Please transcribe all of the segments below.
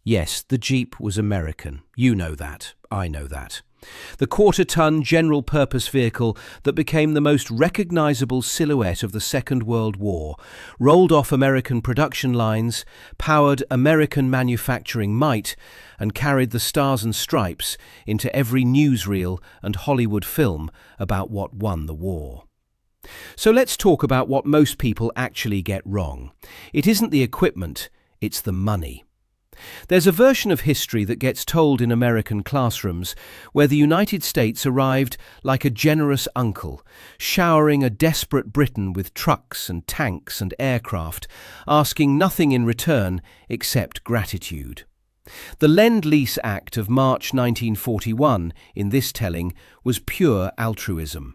Yes, the Jeep was American. You know that. I know that. The quarter-ton general-purpose vehicle that became the most recognizable silhouette of the Second World War, rolled off American production lines, powered American manufacturing might, and carried the stars and stripes into every newsreel and Hollywood film about what won the war. So let's talk about what most people actually get wrong. It isn't the equipment, it's the money. There's a version of history that gets told in American classrooms where the United States arrived like a generous uncle, showering a desperate Britain with trucks and tanks and aircraft, asking nothing in return except gratitude. The Lend-Lease Act of March 1941, in this telling, was pure altruism.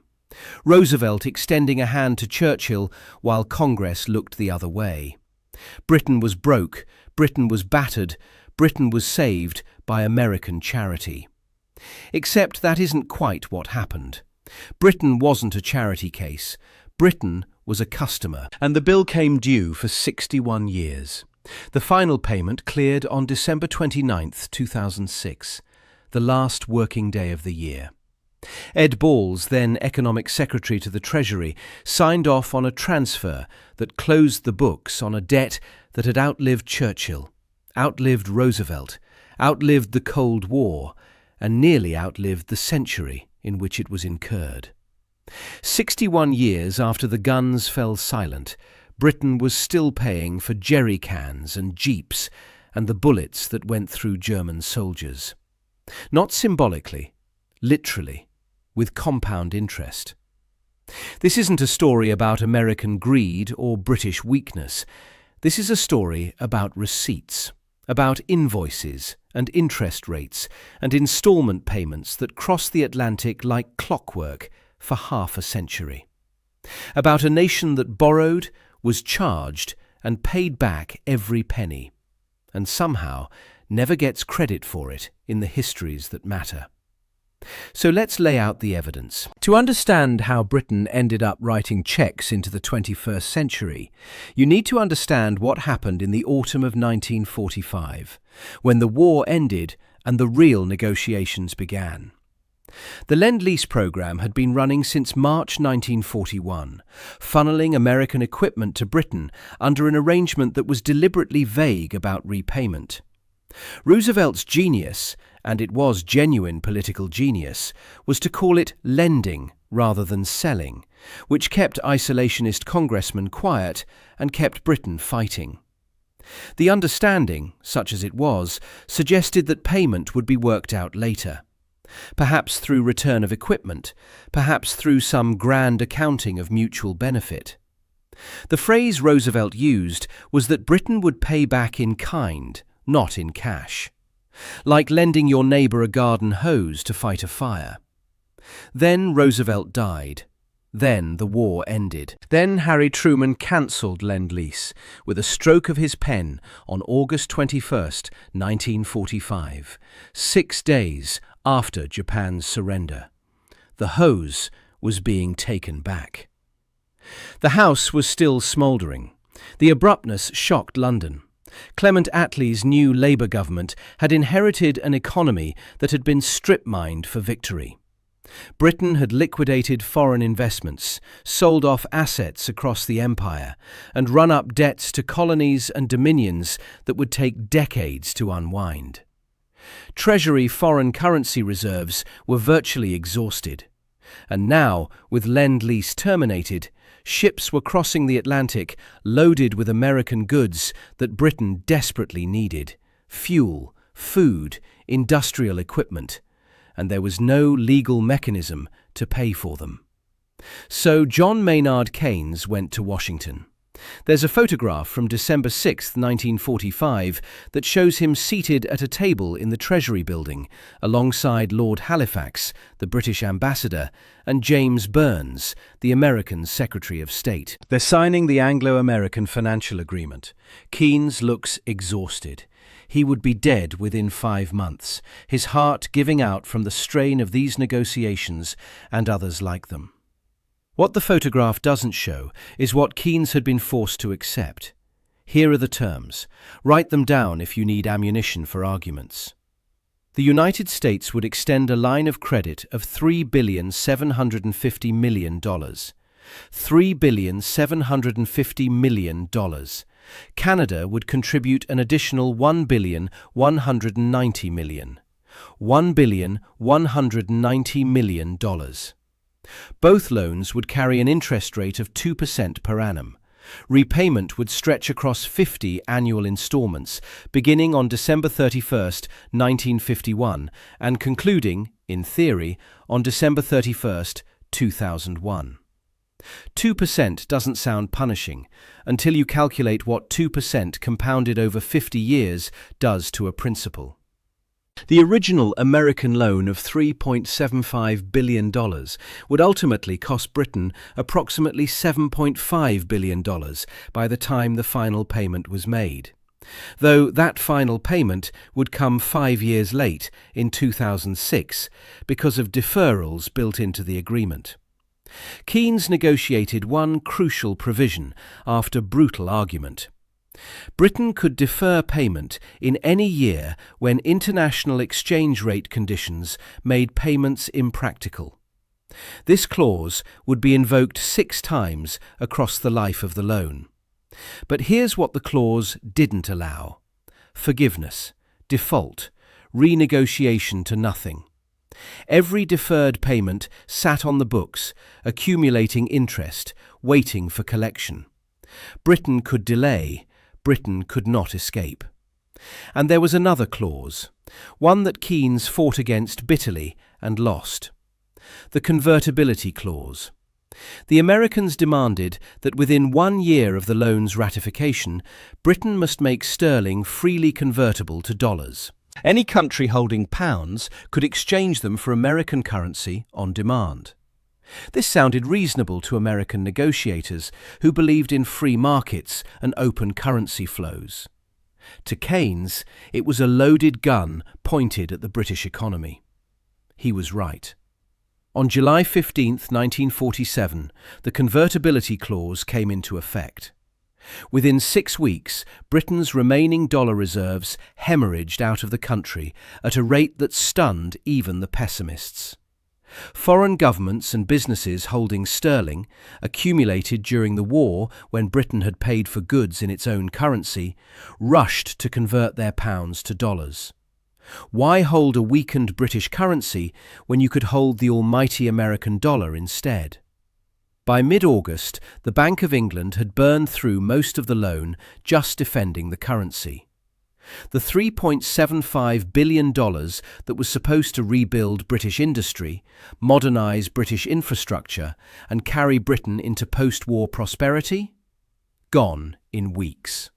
Roosevelt extending a hand to Churchill while Congress looked the other way. Britain was broke, Britain was battered, Britain was saved by American charity. Except that isn't quite what happened. Britain wasn't a charity case. Britain was a customer, and the bill came due for 61 years. The final payment cleared on December 29, 2006, the last working day of the year. Ed Balls, then Economic Secretary to the Treasury, signed off on a transfer that closed the books on a debt that had outlived Churchill, outlived Roosevelt, outlived the Cold War, and nearly outlived the century in which it was incurred. 61 years after the guns fell silent, Britain was still paying for jerry cans and jeeps and the bullets that went through German soldiers. Not symbolically, literally, with compound interest. This isn't a story about American greed or British weakness. This is a story about receipts, about invoices and interest rates and installment payments that cross the Atlantic like clockwork for half a century. About a nation that borrowed, was charged, and paid back every penny, and somehow never gets credit for it in the histories that matter. So let's lay out the evidence. To understand how Britain ended up writing checks into the 21st century, you need to understand what happened in the autumn of 1945, when the war ended and the real negotiations began. The Lend-Lease program had been running since March 1941, funneling American equipment to Britain under an arrangement that was deliberately vague about repayment. Roosevelt's genius, and it was genuine political genius, was to call it lending rather than selling, which kept isolationist congressmen quiet and kept Britain fighting. The understanding, such as it was, suggested that payment would be worked out later. Perhaps through return of equipment, perhaps through some grand accounting of mutual benefit. The phrase Roosevelt used was that Britain would pay back in kind, not in cash. Like lending your neighbour a garden hose to fight a fire. Then Roosevelt died. Then the war ended. Then Harry Truman cancelled Lend-Lease with a stroke of his pen on August 21st, 1945, 6 days after Japan's surrender. The hose was being taken back. The house was still smouldering. The abruptness shocked London. Clement Attlee's new Labour government had inherited an economy that had been strip-mined for victory. Britain had liquidated foreign investments, sold off assets across the empire, and run up debts to colonies and dominions that would take decades to unwind. Treasury foreign currency reserves were virtually exhausted. And now, with Lend-Lease terminated, ships were crossing the Atlantic loaded with American goods that Britain desperately needed: fuel, food, industrial equipment, and there was no legal mechanism to pay for them. So John Maynard Keynes went to Washington. There's a photograph from December 6, 1945, that shows him seated at a table in the Treasury building alongside Lord Halifax, the British ambassador, and James Burns, the American Secretary of State. They're signing the Anglo-American financial agreement. Keynes looks exhausted. He would be dead within 5 months, his heart giving out from the strain of these negotiations and others like them. What the photograph doesn't show is what Keynes had been forced to accept. Here are the terms. Write them down if you need ammunition for arguments. The United States would extend a line of credit of $3,750 million. $3,750 million. Canada would contribute an additional $1,190 million. $1,190 million. Both loans would carry an interest rate of 2% per annum. Repayment would stretch across 50 annual installments, beginning on December 31st, 1951, and concluding, in theory, on December 31st, 2001. 2% doesn't sound punishing until you calculate what 2% compounded over 50 years does to a principal. The original American loan of $3.75 billion would ultimately cost Britain approximately $7.5 billion by the time the final payment was made, though that final payment would come 5 years late in 2006 because of deferrals built into the agreement. Keynes negotiated one crucial provision after brutal argument. Britain could defer payment in any year when international exchange rate conditions made payments impractical. This clause would be invoked 6 times across the life of the loan. But here's what the clause didn't allow: forgiveness, default, renegotiation to nothing. Every deferred payment sat on the books, accumulating interest, waiting for collection. Britain could delay, Britain could not escape. And there was another clause, one that Keynes fought against bitterly and lost: the convertibility clause. The Americans demanded that within 1 year of the loan's ratification, Britain must make sterling freely convertible to dollars. Any country holding pounds could exchange them for American currency on demand. This sounded reasonable to American negotiators who believed in free markets and open currency flows. To Keynes, it was a loaded gun pointed at the British economy. He was right. On July 15, 1947, the convertibility clause came into effect. Within 6 weeks, Britain's remaining dollar reserves hemorrhaged out of the country at a rate that stunned even the pessimists. Foreign governments and businesses holding sterling, accumulated during the war when Britain had paid for goods in its own currency, rushed to convert their pounds to dollars. Why hold a weakened British currency when you could hold the almighty American dollar instead? By mid-August, the Bank of England had burned through most of the loan just defending the currency. The $3.75 billion that was supposed to rebuild British industry, modernise British infrastructure, and carry Britain into post-war prosperity? Gone in weeks.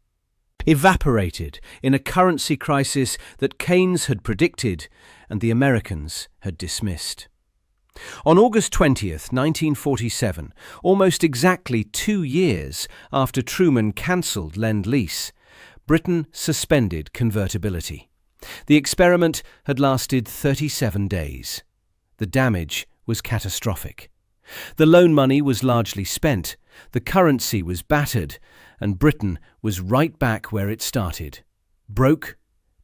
Evaporated in a currency crisis that Keynes had predicted and the Americans had dismissed. On August 20th, 1947, almost exactly 2 years after Truman cancelled lend-lease, Britain suspended convertibility. The experiment had lasted 37 days. The damage was catastrophic. The loan money was largely spent, the currency was battered, and Britain was right back where it started: broke,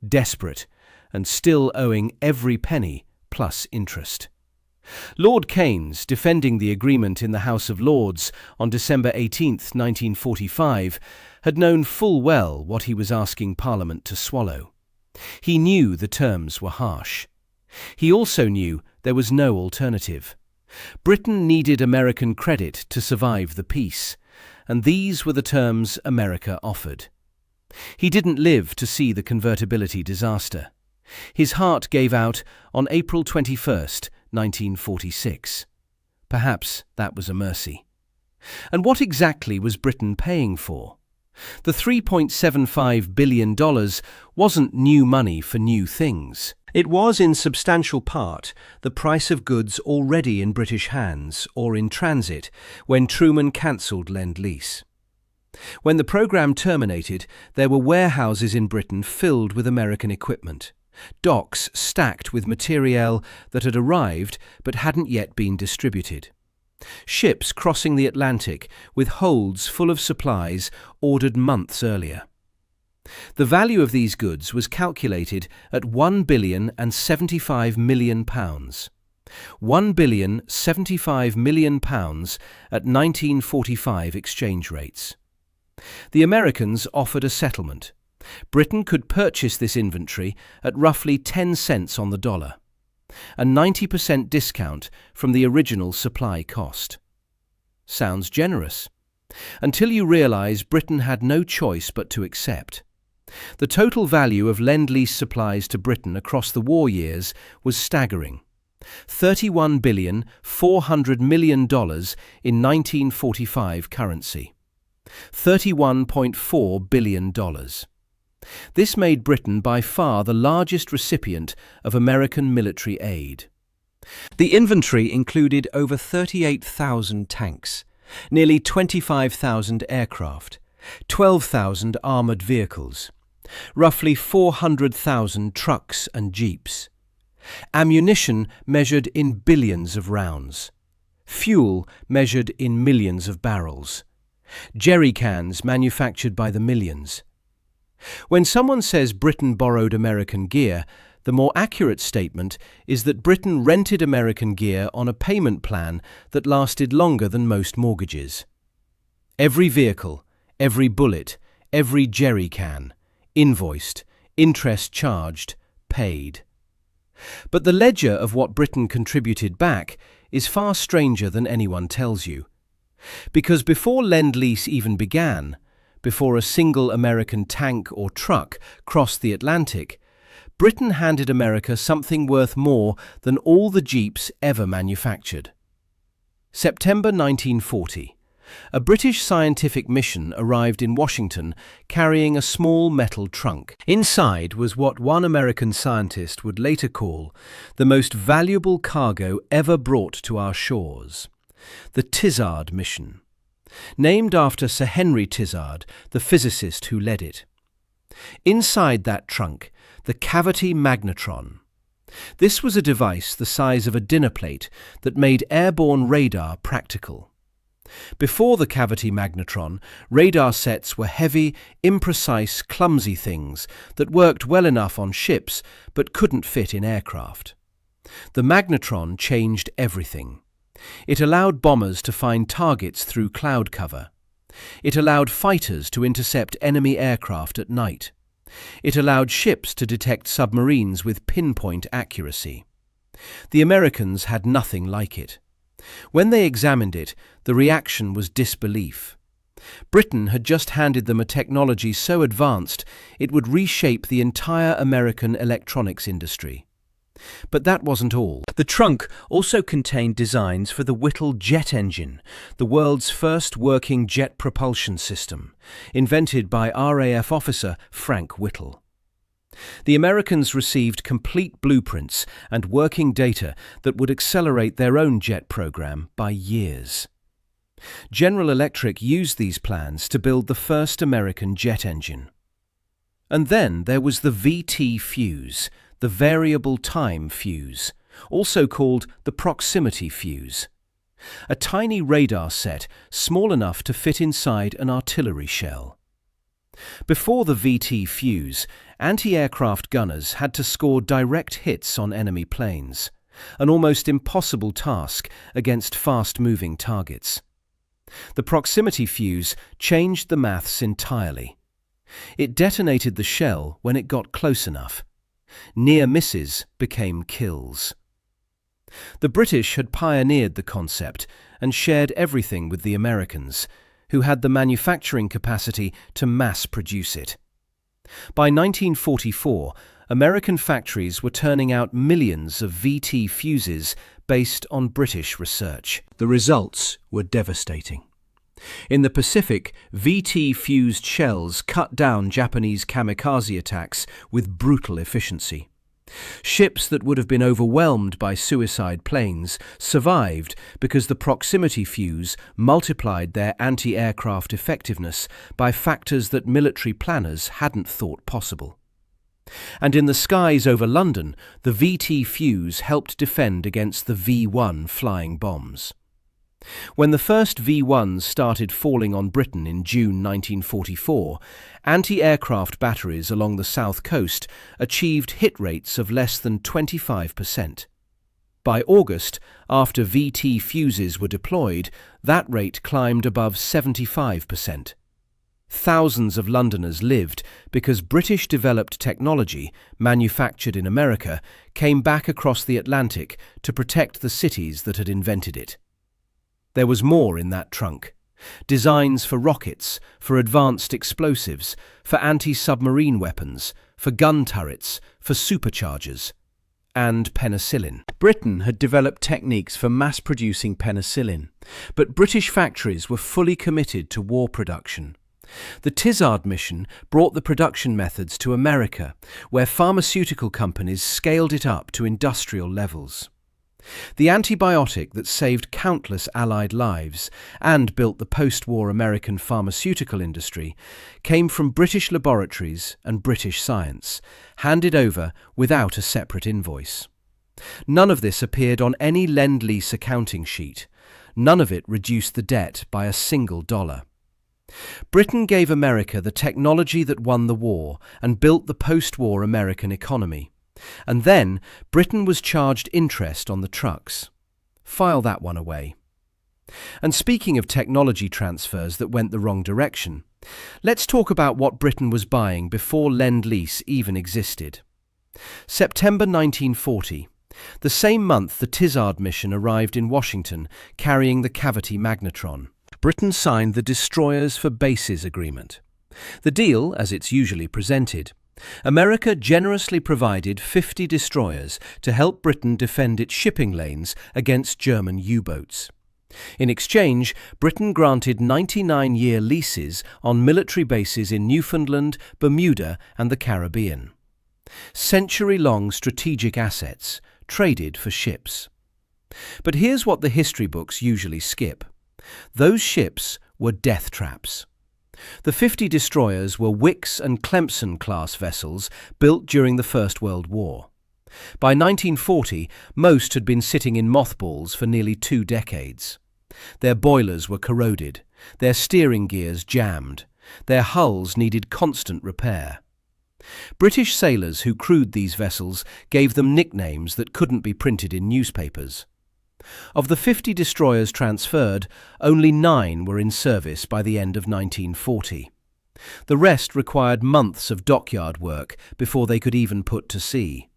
desperate, and still owing every penny plus interest. Lord Keynes, defending the agreement in the House of Lords on December 18, 1945, had known full well what he was asking Parliament to swallow. He knew the terms were harsh. He also knew there was no alternative. Britain needed American credit to survive the peace, and these were the terms America offered. He didn't live to see the convertibility disaster. His heart gave out on April 21st, 1946. Perhaps that was a mercy. And what exactly was Britain paying for? The $3.75 billion wasn't new money for new things. It was in substantial part the price of goods already in British hands or in transit when Truman cancelled lend-lease. When the programme terminated, there were warehouses in Britain filled with American equipment, docks stacked with materiel that had arrived but hadn't yet been distributed. Ships crossing the Atlantic with holds full of supplies ordered months earlier. The value of these goods was calculated at £1,075,000,000. £1,075,000,000 at 1945 exchange rates. The Americans offered a settlement. Britain could purchase this inventory at roughly 10 cents on the dollar, a 90% discount from the original supply cost. Sounds generous, until you realize Britain had no choice but to accept. The total value of lend-lease supplies to Britain across the war years was staggering. $31,400,000,000 in 1945 currency. $31.4 billion. This made Britain by far the largest recipient of American military aid. The inventory included over 38,000 tanks, nearly 25,000 aircraft, 12,000 armoured vehicles, roughly 400,000 trucks and jeeps, ammunition measured in billions of rounds, fuel measured in millions of barrels, jerry cans manufactured by the millions. When someone says Britain borrowed American gear, the more accurate statement is that Britain rented American gear on a payment plan that lasted longer than most mortgages. Every vehicle, every bullet, every jerry can, invoiced, interest charged, paid. But the ledger of what Britain contributed back is far stranger than anyone tells you. Because before Lend-Lease even began, before a single American tank or truck crossed the Atlantic, Britain handed America something worth more than all the jeeps ever manufactured. September 1940. A British scientific mission arrived in Washington carrying a small metal trunk. Inside was what one American scientist would later call the most valuable cargo ever brought to our shores, the Tizard mission, named after Sir Henry Tizard, the physicist who led it. Inside that trunk, the cavity magnetron. This was a device the size of a dinner plate that made airborne radar practical. Before the cavity magnetron, radar sets were heavy, imprecise, clumsy things that worked well enough on ships but couldn't fit in aircraft. The magnetron changed everything. It allowed bombers to find targets through cloud cover. It allowed fighters to intercept enemy aircraft at night. It allowed ships to detect submarines with pinpoint accuracy. The Americans had nothing like it. When they examined it, the reaction was disbelief. Britain had just handed them a technology so advanced it would reshape the entire American electronics industry. But that wasn't all. The trunk also contained designs for the Whittle jet engine, the world's first working jet propulsion system, invented by RAF officer Frank Whittle. The Americans received complete blueprints and working data that would accelerate their own jet program by years. General Electric used these plans to build the first American jet engine. And then there was the VT fuse, the variable time fuse, also called the proximity fuse. A tiny radar set small enough to fit inside an artillery shell. Before the VT fuse, anti-aircraft gunners had to score direct hits on enemy planes, an almost impossible task against fast-moving targets. The proximity fuse changed the maths entirely. It detonated the shell when it got close enough. Near misses became kills. The British had pioneered the concept and shared everything with the Americans, who had the manufacturing capacity to mass produce it. By 1944, American factories were turning out millions of VT fuses based on British research. The results were devastating. In the Pacific, VT fused shells cut down Japanese kamikaze attacks with brutal efficiency. Ships that would have been overwhelmed by suicide planes survived because the proximity fuse multiplied their anti-aircraft effectiveness by factors that military planners hadn't thought possible. And in the skies over London, the VT fuse helped defend against the V1 flying bombs. When the first V-1s started falling on Britain in June 1944, anti-aircraft batteries along the south coast achieved hit rates of less than 25%. By August, after VT fuses were deployed, that rate climbed above 75%. Thousands of Londoners lived because British-developed technology, manufactured in America, came back across the Atlantic to protect the cities that had invented it. There was more in that trunk. Designs for rockets, for advanced explosives, for anti-submarine weapons, for gun turrets, for superchargers, and penicillin. Britain had developed techniques for mass-producing penicillin, but British factories were fully committed to war production. The Tizard mission brought the production methods to America, where pharmaceutical companies scaled it up to industrial levels. The antibiotic that saved countless Allied lives and built the post-war American pharmaceutical industry came from British laboratories and British science, handed over without a separate invoice. None of this appeared on any lend-lease accounting sheet. None of it reduced the debt by a single dollar. Britain gave America the technology that won the war and built the post-war American economy. And then Britain was charged interest on the trucks. File that one away. And speaking of technology transfers that went the wrong direction, let's talk about what Britain was buying before Lend-Lease even existed. September 1940. The same month the Tizard mission arrived in Washington carrying the cavity magnetron. Britain signed the Destroyers for Bases agreement. The deal, as it's usually presented, America generously provided 50 destroyers to help Britain defend its shipping lanes against German U-boats. In exchange, Britain granted 99-year leases on military bases in Newfoundland, Bermuda, and the Caribbean. Century-long strategic assets traded for ships. But here's what the history books usually skip. Those ships were death traps. The 50 destroyers were Wickes and Clemson-class vessels built during the First World War. By 1940, most had been sitting in mothballs for nearly 2 decades. Their boilers were corroded, their steering gears jammed, their hulls needed constant repair. British sailors who crewed these vessels gave them nicknames that couldn't be printed in newspapers. Of the 50 destroyers transferred, only 9 were in service by the end of 1940. The rest required months of dockyard work before they could even put to sea.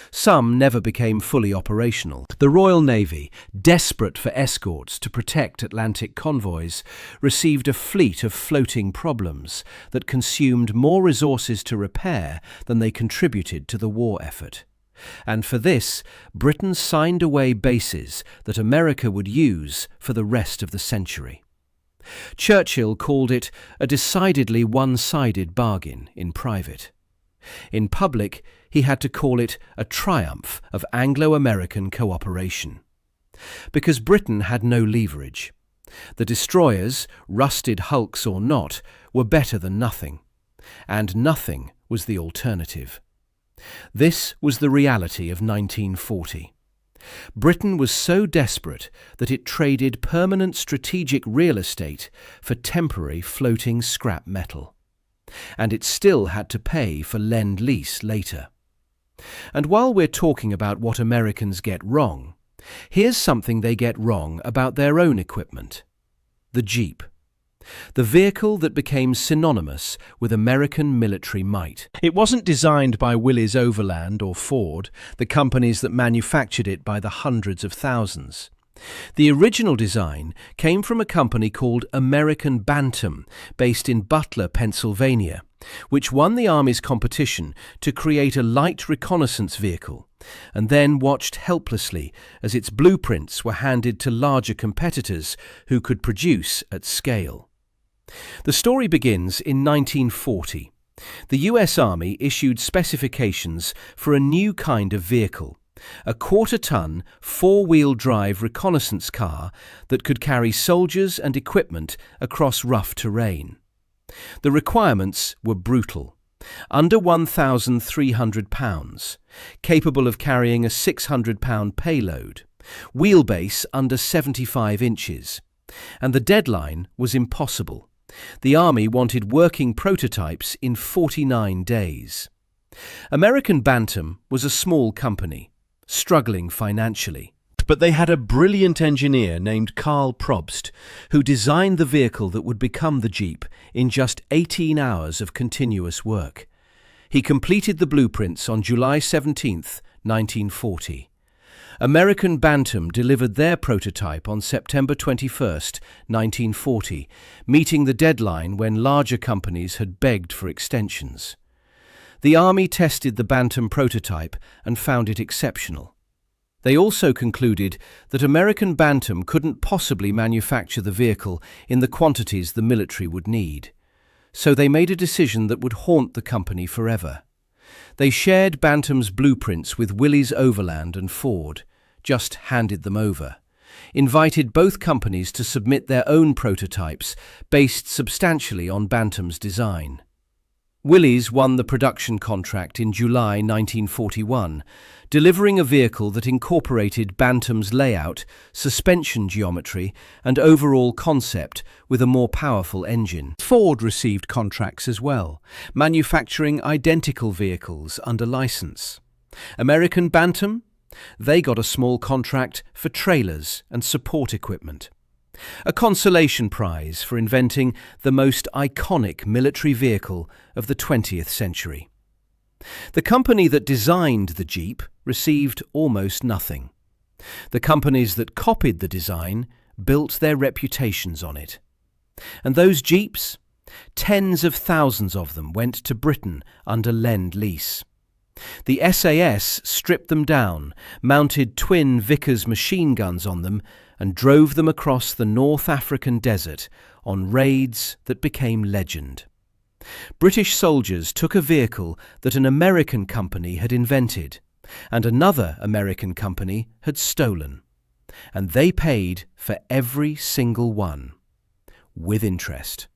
Some never became fully operational. The Royal Navy, desperate for escorts to protect Atlantic convoys, received a fleet of floating problems that consumed more resources to repair than they contributed to the war effort. And for this, Britain signed away bases that America would use for the rest of the century. Churchill called it a decidedly one-sided bargain in private. In public, he had to call it a triumph of Anglo-American cooperation. Because Britain had no leverage. The destroyers, rusted hulks or not, were better than nothing. And nothing was the alternative. This was the reality of 1940. Britain was so desperate that it traded permanent strategic real estate for temporary floating scrap metal. And it still had to pay for lend-lease later. And while we're talking about what Americans get wrong, here's something they get wrong about their own equipment. The Jeep. The vehicle that became synonymous with American military might. It wasn't designed by Willys Overland or Ford, the companies that manufactured it by the hundreds of thousands. The original design came from a company called American Bantam, based in Butler, Pennsylvania, which won the Army's competition to create a light reconnaissance vehicle, and then watched helplessly as its blueprints were handed to larger competitors who could produce at scale. The story begins in 1940. The US Army issued specifications for a new kind of vehicle, a quarter-ton, four-wheel drive reconnaissance car that could carry soldiers and equipment across rough terrain. The requirements were brutal. Under 1,300 pounds, capable of carrying a 600-pound payload. wheelbase under 75 inches, and the deadline was impossible. The Army wanted working prototypes in 49 days. American Bantam was a small company, struggling financially. But they had a brilliant engineer named Karl Probst, who designed the vehicle that would become the Jeep in just 18 hours of continuous work. He completed the blueprints on July 17, 1940. American Bantam delivered their prototype on September 21, 1940, meeting the deadline when larger companies had begged for extensions. The Army tested the Bantam prototype and found it exceptional. They also concluded that American Bantam couldn't possibly manufacture the vehicle in the quantities the military would need. So they made a decision that would haunt the company forever. They shared Bantam's blueprints with Willys Overland and Ford, just handed them over, invited both companies to submit their own prototypes based substantially on Bantam's design. Willys won the production contract in July 1941, delivering a vehicle that incorporated Bantam's layout, suspension geometry, and overall concept with a more powerful engine. Ford received contracts as well, manufacturing identical vehicles under license. American Bantam? They got a small contract for trailers and support equipment. A consolation prize for inventing the most iconic military vehicle of the 20th century. The company that designed the Jeep received almost nothing. The companies that copied the design built their reputations on it. And those Jeeps? Tens of thousands of them went to Britain under lend-lease. The SAS stripped them down, mounted twin Vickers machine guns on them, and drove them across the North African desert on raids that became legend. British soldiers took a vehicle that an American company had invented, and another American company had stolen. And they paid for every single one, with interest.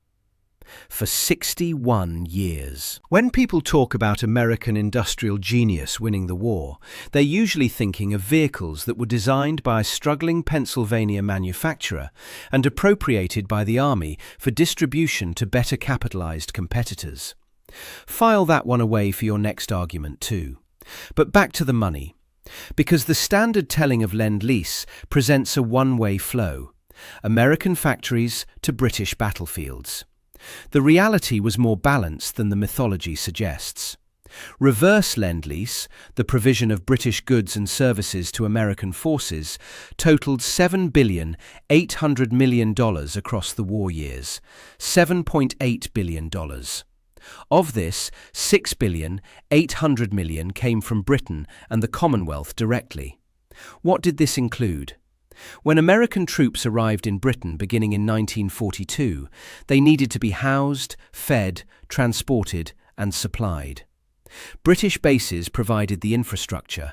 For 61 years. When people talk about American industrial genius winning the war, they're usually thinking of vehicles that were designed by a struggling Pennsylvania manufacturer and appropriated by the Army for distribution to better capitalized competitors. File that one away for your next argument too. But back to the money. Because the standard telling of lend-lease presents a one-way flow. American factories to British battlefields. The reality was more balanced than the mythology suggests. Reverse lend-lease, the provision of British goods and services to American forces, totaled $7.8 billion across the war years, $7.8 billion. Of this, $6.8 billion came from Britain and the Commonwealth directly. What did this include? When American troops arrived in Britain beginning in 1942, they needed to be housed, fed, transported, and supplied. British bases provided the infrastructure.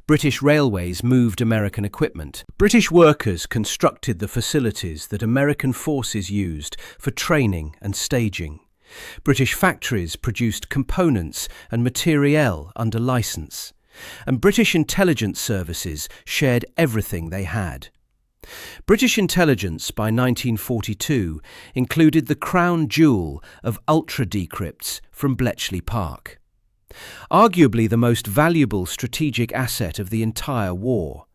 British railways moved American equipment. British workers constructed the facilities that American forces used for training and staging. British factories produced components and materiel under license. And British intelligence services shared everything they had. British intelligence by 1942 included the crown jewel of ultra-decrypts from Bletchley Park. Arguably the most valuable strategic asset of the entire war,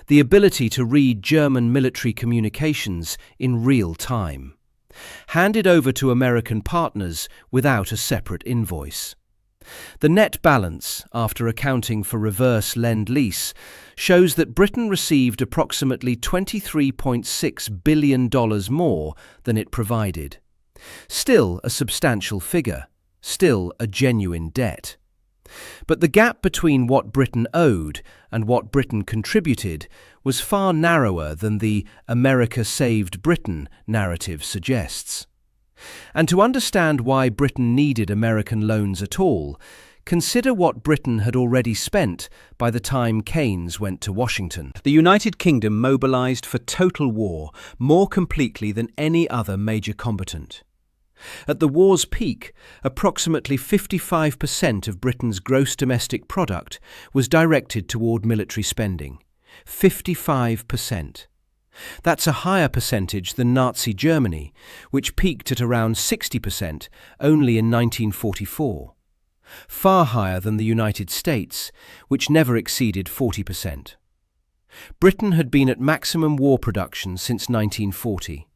the ability to read German military communications in real time, handed over to American partners without a separate invoice. The net balance, after accounting for reverse lend-lease, shows that Britain received approximately $23.6 billion more than it provided. Still a substantial figure, still a genuine debt. But the gap between what Britain owed and what Britain contributed was far narrower than the "America saved Britain" narrative suggests. And to understand why Britain needed American loans at all, consider what Britain had already spent by the time Keynes went to Washington. The United Kingdom mobilized for total war more completely than any other major combatant. At the war's peak, approximately 55% of Britain's gross domestic product was directed toward military spending, 55%. That's a higher percentage than Nazi Germany, which peaked at around 60% only in 1944. Far higher than the United States, which never exceeded 40%. Britain had been at maximum war production since 1940.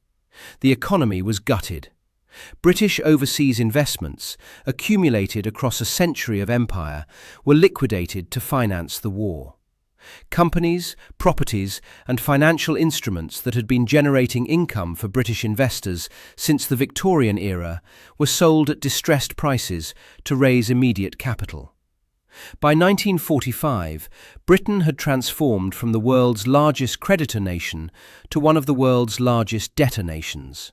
The economy was gutted. British overseas investments, accumulated across a century of empire, were liquidated to finance the war. Companies, properties, and financial instruments that had been generating income for British investors since the Victorian era were sold at distressed prices to raise immediate capital. By 1945, Britain had transformed from the world's largest creditor nation to one of the world's largest debtor nations.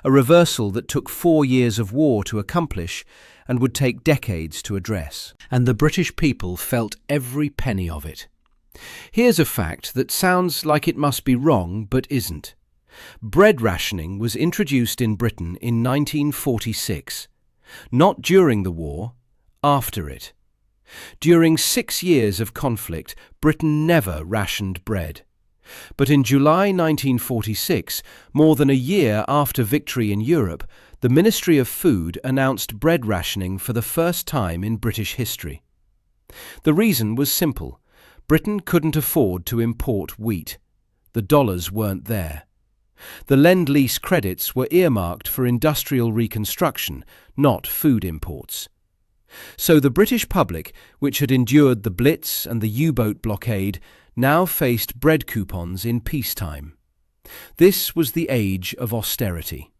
A reversal that took 4 years of war to accomplish and would take decades to address. And the British people felt every penny of it. Here's a fact that sounds like it must be wrong, but isn't. Bread rationing was introduced in Britain in 1946. Not during the war, after it. During 6 years of conflict, Britain never rationed bread. But in July 1946, more than a year after victory in Europe, the Ministry of Food announced bread rationing for the first time in British history. The reason was simple. Britain couldn't afford to import wheat. The dollars weren't there. The lend-lease credits were earmarked for industrial reconstruction, not food imports. So the British public, which had endured the Blitz and the U-boat blockade, now faced bread coupons in peacetime. This was the age of austerity.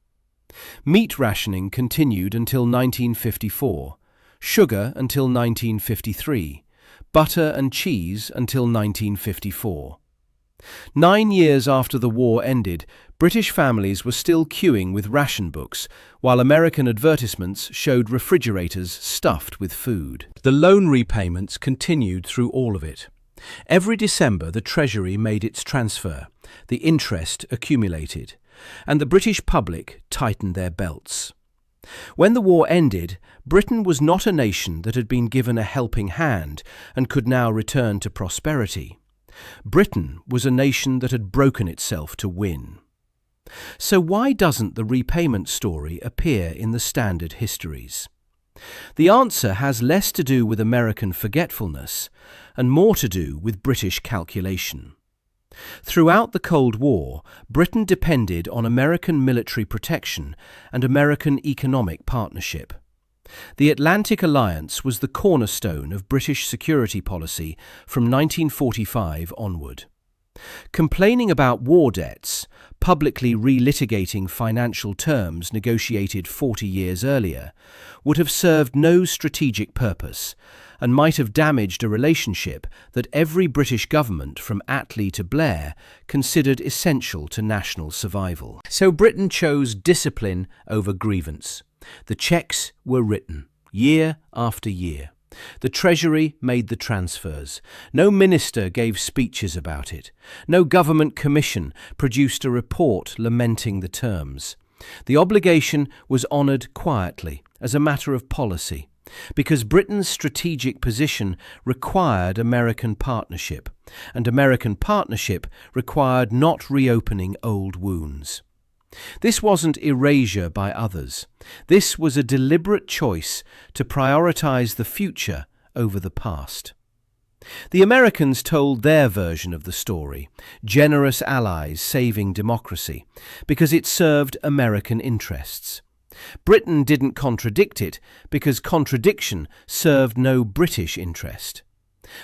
Meat rationing continued until 1954, sugar until 1953, butter and cheese until 1954. 9 years after the war ended, British families were still queuing with ration books, while American advertisements showed refrigerators stuffed with food. The loan repayments continued through all of it. Every December, the Treasury made its transfer, the interest accumulated, and the British public tightened their belts. When the war ended, Britain was not a nation that had been given a helping hand and could now return to prosperity. Britain was a nation that had broken itself to win. So why doesn't the repayment story appear in the standard histories? The answer has less to do with American forgetfulness and more to do with British calculation. Throughout the Cold War, Britain depended on American military protection and American economic partnership. The Atlantic Alliance was the cornerstone of British security policy from 1945 onward. Complaining about war debts, publicly relitigating financial terms negotiated 40 years earlier, would have served no strategic purpose and might have damaged a relationship that every British government from Attlee to Blair considered essential to national survival. So Britain chose discipline over grievance. The cheques were written, year after year. The Treasury made the transfers. No minister gave speeches about it. No government commission produced a report lamenting the terms. The obligation was honoured quietly, as a matter of policy, because Britain's strategic position required American partnership, and American partnership required not reopening old wounds. This wasn't erasure by others. This was a deliberate choice to prioritise the future over the past. The Americans told their version of the story, generous allies saving democracy, because it served American interests. Britain didn't contradict it because contradiction served no British interest.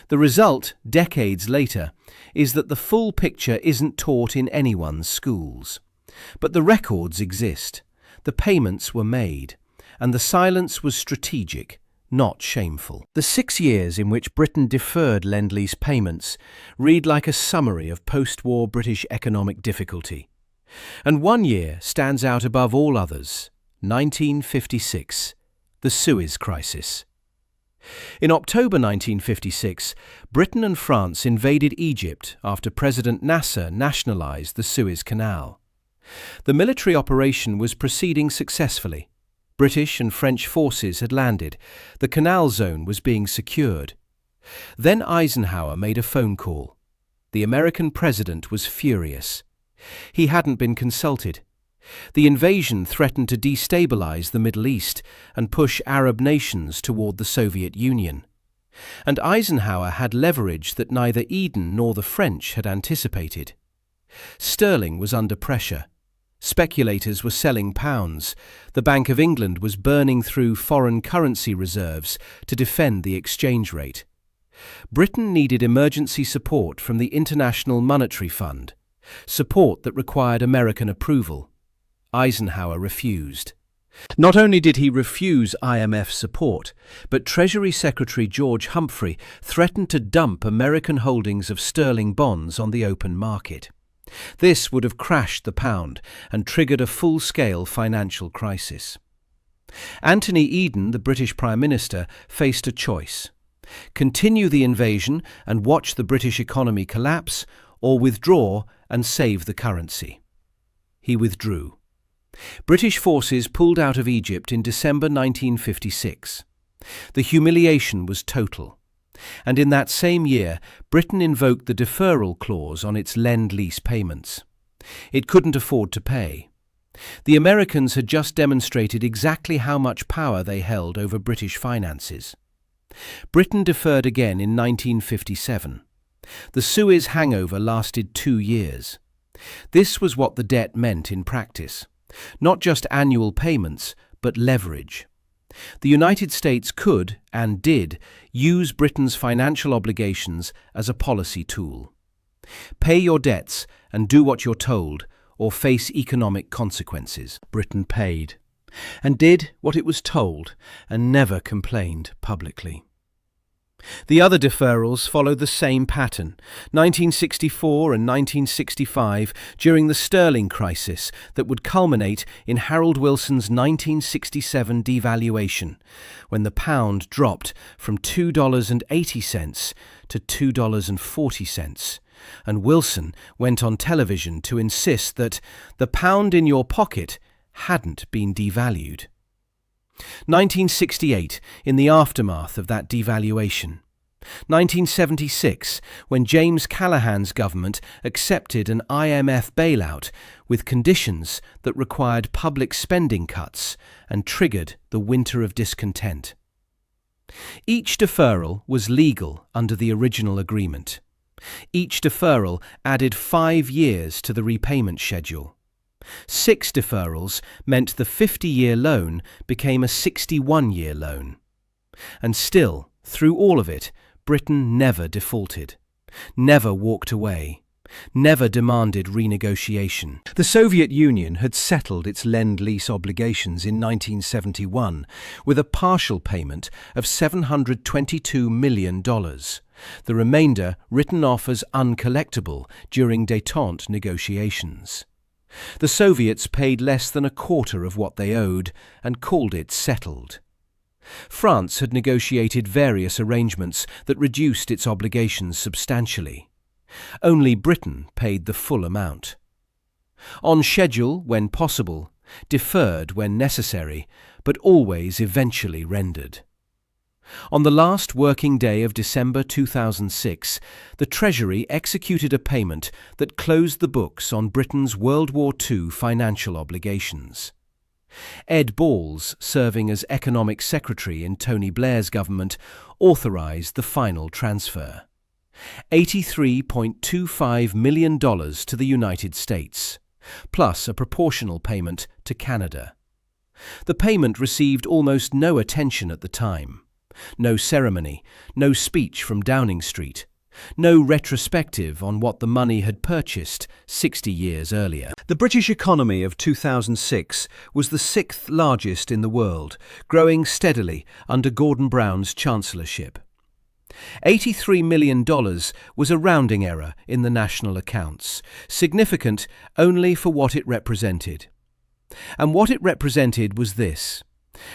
The result, decades later, is that the full picture isn't taught in anyone's schools. But the records exist, the payments were made, and the silence was strategic, not shameful. The 6 years in which Britain deferred lend-lease payments read like a summary of post-war British economic difficulty. And 1 year stands out above all others, 1956, the Suez crisis. In October 1956, Britain and France invaded Egypt after President Nasser nationalised the Suez Canal. The military operation was proceeding successfully. British and French forces had landed. The canal zone was being secured. Then Eisenhower made a phone call. The American president was furious. He hadn't been consulted. The invasion threatened to destabilize the Middle East and push Arab nations toward the Soviet Union. And Eisenhower had leverage that neither Eden nor the French had anticipated. Sterling was under pressure. Speculators were selling pounds. The Bank of England was burning through foreign currency reserves to defend the exchange rate. Britain needed emergency support from the International Monetary Fund, support that required American approval. Eisenhower refused. Not only did he refuse IMF support, but Treasury Secretary George Humphrey threatened to dump American holdings of sterling bonds on the open market. This would have crashed the pound and triggered a full-scale financial crisis. Anthony Eden, the British Prime Minister, faced a choice: continue the invasion and watch the British economy collapse, or withdraw and save the currency. He withdrew. British forces pulled out of Egypt in December 1956. The humiliation was total. And in that same year, Britain invoked the deferral clause on its lend-lease payments. It couldn't afford to pay. The Americans had just demonstrated exactly how much power they held over British finances. Britain deferred again in 1957. The Suez hangover lasted 2 years. This was what the debt meant in practice. Not just annual payments, but leverage. The United States could, and did, use Britain's financial obligations as a policy tool. Pay your debts and do what you're told, or face economic consequences. Britain paid, and did what it was told, and never complained publicly. The other deferrals followed the same pattern. 1964 and 1965, during the sterling crisis that would culminate in Harold Wilson's 1967 devaluation, when the pound dropped from $2.80 to $2.40, and Wilson went on television to insist that the pound in your pocket hadn't been devalued. 1968, in the aftermath of that devaluation. 1976, when James Callaghan's government accepted an IMF bailout with conditions that required public spending cuts and triggered the winter of discontent. Each deferral was legal under the original agreement. Each deferral added 5 years to the repayment schedule. 6 deferrals meant the 50-year loan became a 61-year loan. And still, through all of it, Britain never defaulted, never walked away, never demanded renegotiation. The Soviet Union had settled its lend-lease obligations in 1971 with a partial payment of $722 million, the remainder written off as uncollectible during détente negotiations. The Soviets paid less than a quarter of what they owed and called it settled. France had negotiated various arrangements that reduced its obligations substantially. Only Britain paid the full amount. On schedule when possible, deferred when necessary, but always eventually rendered. On the last working day of December 2006, the Treasury executed a payment that closed the books on Britain's World War II financial obligations. Ed Balls, serving as Economic Secretary in Tony Blair's government, authorised the final transfer. $83.25 million to the United States, plus a proportional payment to Canada. The payment received almost no attention at the time. No ceremony, no speech from Downing Street, no retrospective on what the money had purchased 60 years earlier. The British economy of 2006 was the 6th largest in the world, growing steadily under Gordon Brown's chancellorship. $83 million was a rounding error in the national accounts, significant only for what it represented. And what it represented was this: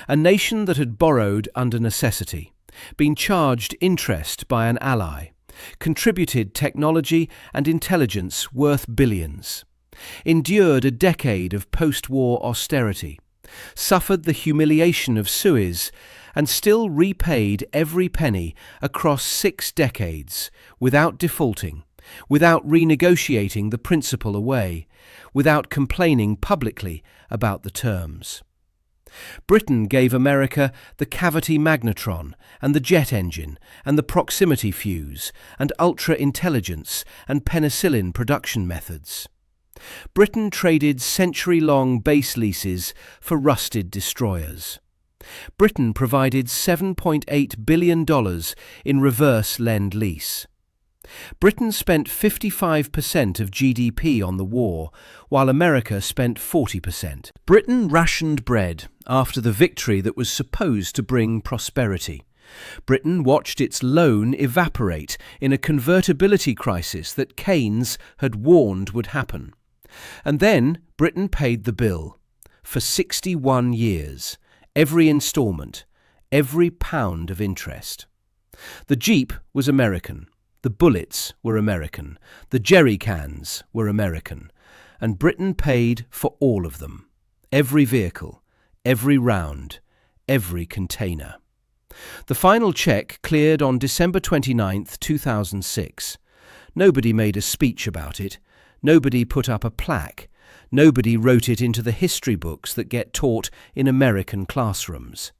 a nation that had borrowed under necessity, been charged interest by an ally, contributed technology and intelligence worth billions, endured a decade of post-war austerity, suffered the humiliation of Suez, and still repaid every penny across 6 decades without defaulting, without renegotiating the principal away, without complaining publicly about the terms. Britain gave America the cavity magnetron and the jet engine and the proximity fuse and ultra-intelligence and penicillin production methods. Britain traded century-long base leases for rusted destroyers. Britain provided $7.8 billion in reverse lend-lease. Britain spent 55% of GDP on the war, while America spent 40%. Britain rationed bread after the victory that was supposed to bring prosperity. Britain watched its loan evaporate in a convertibility crisis that Keynes had warned would happen. And then Britain paid the bill. For 61 years, every instalment, every pound of interest. The Jeep was American. The bullets were American, the jerry cans were American, and Britain paid for all of them. Every vehicle, every round, every container. The final cheque cleared on December 29, 2006. Nobody made a speech about it. Nobody put up a plaque. Nobody wrote it into the history books that get taught in American classrooms.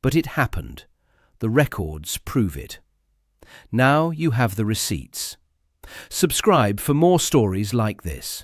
But it happened. The records prove it. Now you have the receipts. Subscribe for more stories like this.